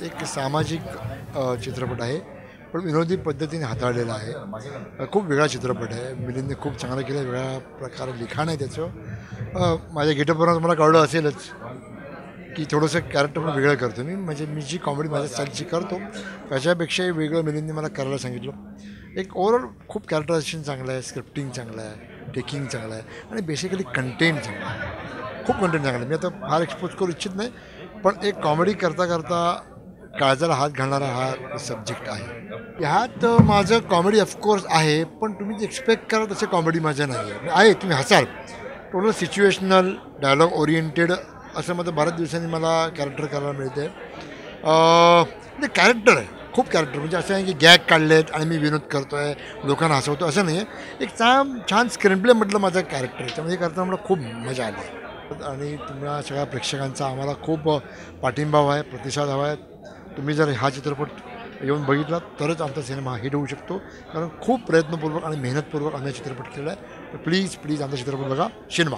एक सामाजिक चित्रपट आहे, पण विनोदी पद्धतीने हाताळलेला आहे. खूप वेगळा चित्रपट आहे. मिलिंदने खूप चांगलं केलं, वेगळ्या प्रकारे लिखाण आहे त्याचं. माझ्या गेटअपवरून तुम्हाला कळलं असेलच की थोडंसं कॅरेक्टर पण वेगळं करतो मी. म्हणजे मी जी कॉमेडी माझ्या स्टाईलची करतो त्याच्यापेक्षाही वेगळं मिलिंदने मला करायला सांगितलं. एक ओव्हरऑल खूप कॅरेक्टरायझेशन चांगलं आहे, स्क्रिप्टिंग चांगलं आहे, टेकिंग चांगलं आहे आणि बेसिकली कंटेंट चांगलं आहे. खूप कंटेंट चांगलं आहे. मी आता फार एक्सपोज करू इच्छित नाही, पण एक कॉमेडी करता करता काळजाला हात घालणारा हा सब्जेक्ट आहे. ह्यात माझं कॉमेडी ऑफकोर्स आहे, पण तुम्ही जे एक्सपेक्ट करा तसे कॉमेडी माझं नाही आहे. तुम्ही हसाल. टोटल सिच्युएशनल डायलॉग ओरिएंटेड असं माझं बऱ्याच दिवसांनी मला कॅरेक्टर करायला मिळते. म्हणजे कॅरेक्टर आहे, खूप कॅरेक्टर. म्हणजे असं आहे की गॅग काढले आहेत आणि मी विनोद करतो आहे, लोकांना हसवतो असं नाही आहे. एक छान स्क्रीनप्लेमधलं माझं कॅरेक्टर आहे. त्यामध्ये करताना मला खूप मजा आली आणि तुम्हाला सगळ्या प्रेक्षकांचा आम्हाला खूप पाठिंबा हवा आहे, प्रतिसाद हवा आहे. तुम्ही जर हा चित्रपट येऊन बघितला तरच आमचा सिनेमा हिट होऊ शकतो, कारण खूप प्रयत्नपूर्वक आणि मेहनतपूर्वक आम्ही हा चित्रपट केला आहे. तर प्लीज आमचा चित्रपट बघा, शिनमा.